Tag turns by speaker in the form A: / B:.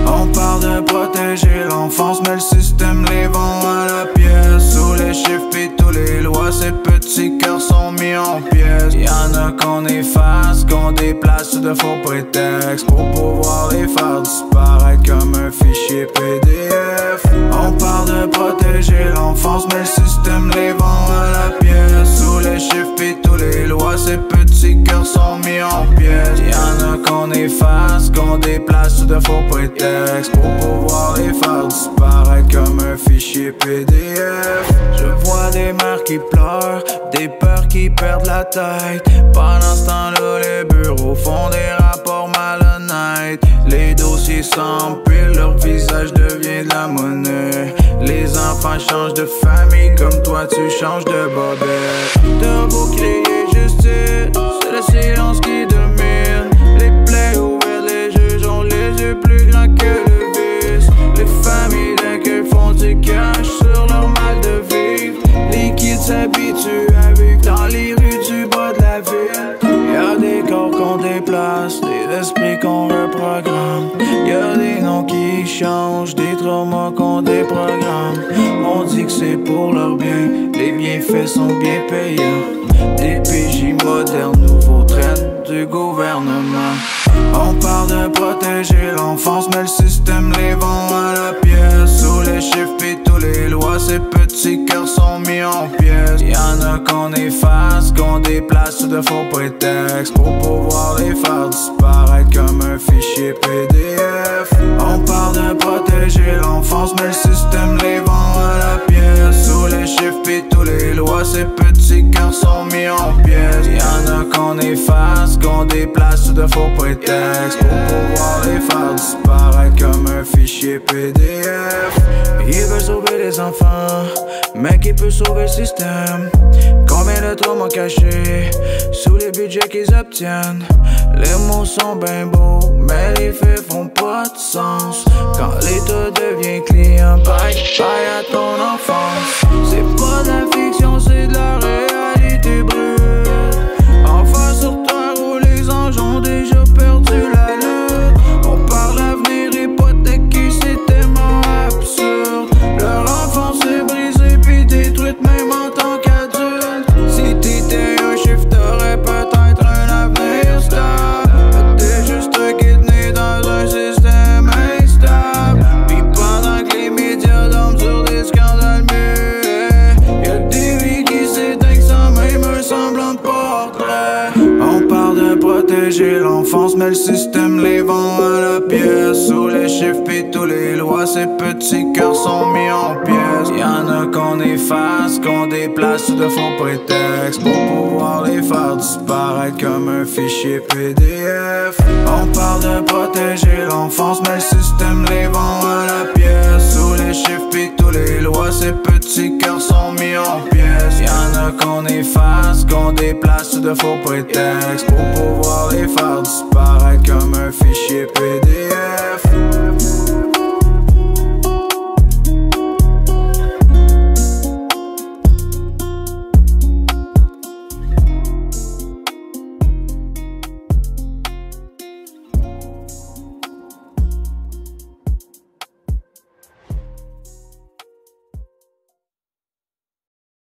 A: On parle de protéger l'enfance, mais le système les vend à la pièce. Sous les chiffres pis tous les lois, ces petits cœurs sont mis en pièces. Y'en a qu'on efface, qu'on déplace de faux prétextes pour pouvoir les faire disparaître comme un fichier PDF. On parle de protéger l'enfance, mais le système les vend à la pièce. Sous les chiffres pis tous les lois, ces petits cœurs sont mis en pièces. Y'en a qu'on efface, qu'on déplace de faux prétextes pour pouvoir les faire disparaître comme un fichier PDF. Je vois des mères qui pleurent, des peurs qui perdent la tête. Pendant ce temps-là, les bureaux font des rapports malhonnêtes. Les dossiers s'empilent, leur visage devient de la monnaie. Les enfants changent de famille comme toi tu changes de bobette. T'as beau crier justice, c'est le silence qui domine. Les plaies ouvertes, les juges ont les yeux plus grands que le vice. Les familles d'accueil font du cash sur leur mal de vivre. Les kids s'habituent à vivre dans les rues du bas de la ville. Y'a des corps qu'on déplace, des esprits qu'on reprogramme. Y'a des noms qui changent, des traumas qu'on déprogramme. On dit que c'est pour leur bien, les bienfaits sont bien payants. Des PJ modernes, nouveaux traînes du gouvernement. On parle de protéger l'enfance, mais le système les vend à la pièce. Sous les chiffres pis tous les lois, ces petits cœurs sont mis en pièces. Y'en a qu'on efface, qu'on déplace de faux prétextes pour pouvoir les faire disparaître comme un fichier PDF. On parle de protéger l'enfance, mais le système les vend à la pièce. Sous les chiffres pis tous les lois, ces petits cœurs sont mis en pièces. Y'en a qu'on efface, qu'on déplace de faux prétextes pour pouvoir les faire disparaître comme un fichier PDF. Ils veulent sauver les enfants, mais qui peut sauver le système? Combien de traumas cachés sous les budgets qu'ils obtiennent? Les mots sont ben beaux, mais les faits font pas de sens. Quand l'État devient client, bye à ton enfance. C'est pas de la fiction, c'est de la réalité brute. Enfin sur terre où les anges ont déjà perdu la lutte. On parle d'avenir hypothéqué, c'est tellement absurde. Leur enfance est brisée puis détruite même en tant qu'adulte. Si t'étais un chiffre, t'aurais peut-être un avenir stable. T'es juste un kid né dans un système instable. Puis pendant que les médias dorment sur des scandales muets, y'a des vies qui s'éteignent sans même un semblant de portrait. On parle de protéger l'enfance, mais le système les vend à la pièce. Sous les chiffres pis tous les lois, ces petits cœurs sont mis en pièces. Y'en a qu'on efface, qu'on déplace de faux prétextes pour pouvoir les faire disparaître comme un fichier PDF. On parle de protéger l'enfance, mais le système les vend à la pièce. Sous les chiffres pis tous les lois, ces petits cœurs sont mis en pièces. Y'en a qu'on efface, qu'on déplace de faux prétextes pour pouvoir les faire disparaître comme un fichier PDF.